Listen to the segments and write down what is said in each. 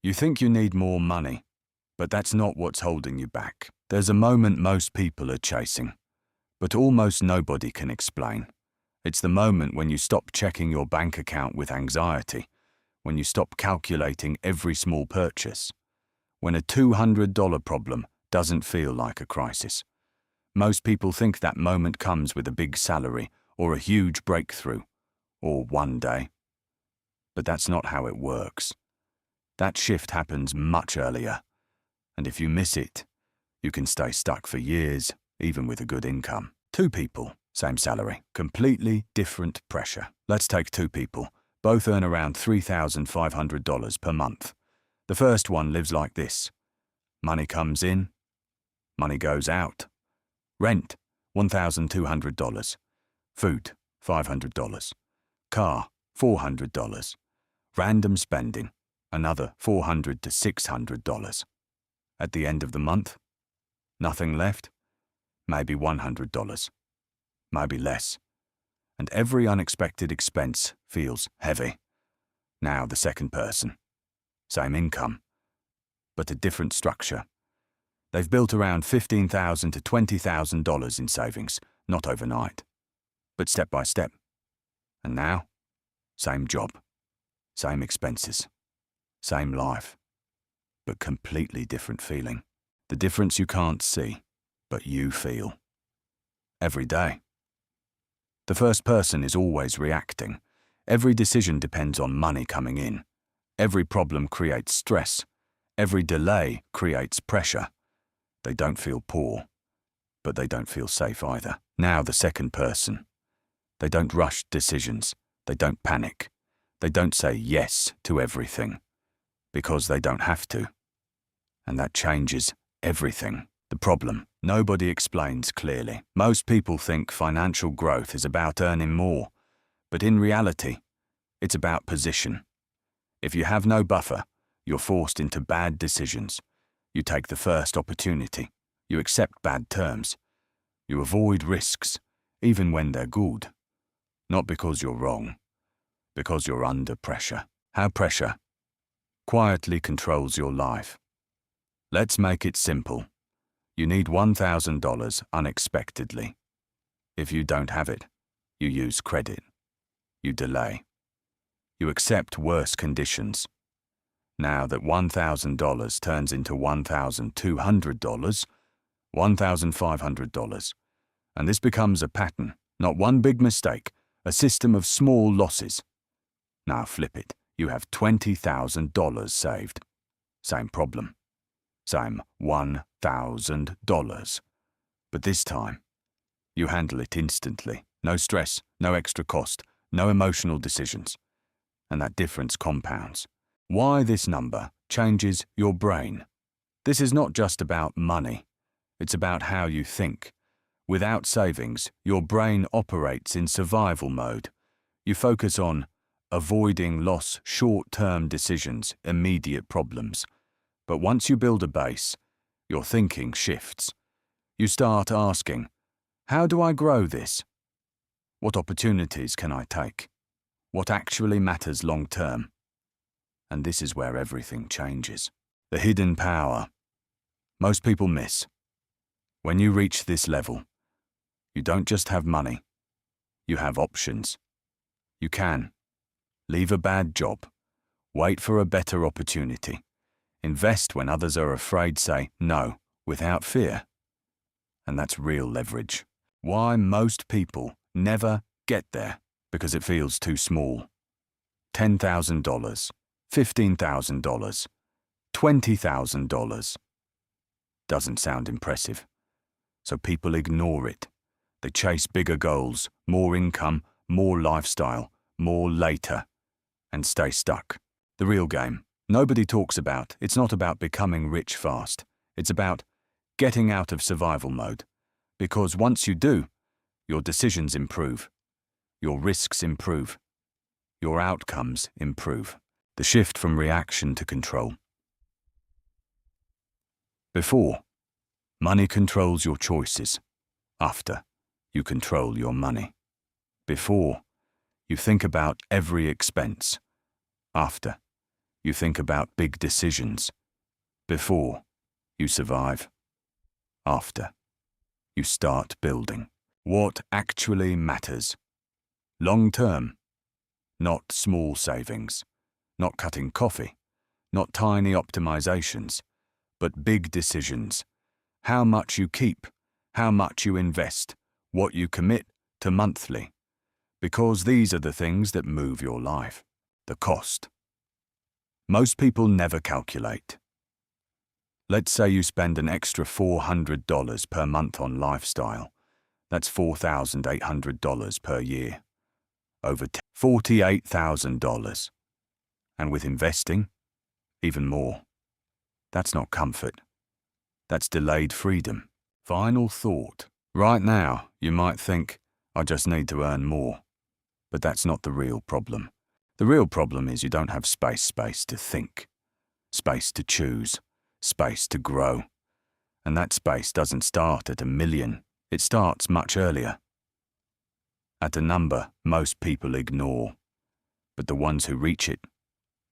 You think you need more money, but that's not what's holding you back. There's a moment most people are chasing, but almost nobody can explain. It's the moment when you stop checking your bank account with anxiety, when you stop calculating every small purchase, when a $200 problem doesn't feel like a crisis. Most people think that moment comes with a big salary or a huge breakthrough, or one day. But that's not how it works. That shift happens much earlier, and if you miss it, you can stay stuck for years, even with a good income. Two people, same salary, completely different pressure. Let's take two people. Both earn around $3,500 per month. The first one lives like this. Money comes in, money goes out. Rent, $1,200. Food, $500. Car, $400. Random spending, another $400 to $600. At the end of the month, nothing left, maybe $100, maybe less. And every unexpected expense feels heavy. Now the second person, same income, but a different structure. They've built around $15,000 to $20,000 in savings, not overnight, but step by step. And now, same job, same expenses, same life, but completely different feeling. The difference you can't see, but you feel. Every day. The first person is always reacting. Every decision depends on money coming in. Every problem creates stress. Every delay creates pressure. They don't feel poor, but they don't feel safe either. Now the second person. They don't rush decisions. They don't panic. They don't say yes to everything, because they don't have to. And that changes everything. The problem, nobody explains clearly. Most people think financial growth is about earning more, but in reality, it's about position. If you have no buffer, you're forced into bad decisions. You take the first opportunity. You accept bad terms. You avoid risks, even when they're good. Not because you're wrong, because you're under pressure. How pressure quietly controls your life. Let's make it simple. You need $1,000 unexpectedly. If you don't have it, you use credit. You delay. You accept worse conditions. Now that $1,000 turns into $1,200, $1,500, and this becomes a pattern, not one big mistake, a system of small losses. Now flip it. You have $20,000 saved. Same problem. Same $1,000. But this time, you handle it instantly. No stress, no extra cost, no emotional decisions. And that difference compounds. Why this number changes your brain. This is not just about money. It's about how you think. Without savings, your brain operates in survival mode. You focus on avoiding loss, short-term decisions, immediate problems. But once you build a base, your thinking shifts. You start asking, how do I grow this? What opportunities can I take? What actually matters long-term? And this is where everything changes. The hidden power. Most people miss. When you reach this level, you don't just have money. You have options. You can leave a bad job, wait for a better opportunity, invest when others are afraid, say no, without fear. And that's real leverage. Why most people never get there? Because it feels too small. $10,000, $15,000, $20,000 doesn't sound impressive. So people ignore it. They chase bigger goals, more income, more lifestyle, more later, and stay stuck. The real game, nobody talks about. It's not about becoming rich fast. It's about getting out of survival mode. Because once you do, your decisions improve. Your risks improve. Your outcomes improve. The shift from reaction to control. Before, money controls your choices. After, you control your money. Before, you think about every expense. After, You think about big decisions. Before, you survive. After, you start building. What actually matters? Long term. Not small savings. Not cutting coffee. Not tiny optimizations. But big decisions. How much you keep. How much you invest. What you commit to monthly. Because these are the things that move your life. The cost. Most people never calculate. Let's say you spend an extra $400 per month on lifestyle. That's $4,800 per year. Over $48,000. And with investing, even more. That's not comfort. That's delayed freedom. Final thought. Right now, you might think, I just need to earn more. But that's not the real problem. The real problem is you don't have space to think. Space to choose. Space to grow. And that space doesn't start at $1 million. It starts much earlier. At a number most people ignore. But the ones who reach it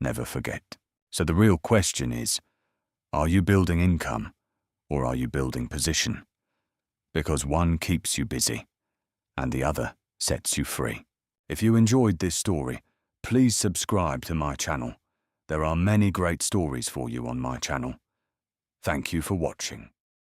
never forget. So the real question is, are you building income or are you building position? Because one keeps you busy and the other sets you free. If you enjoyed this story, please subscribe to my channel. There are many great stories for you on my channel. Thank you for watching.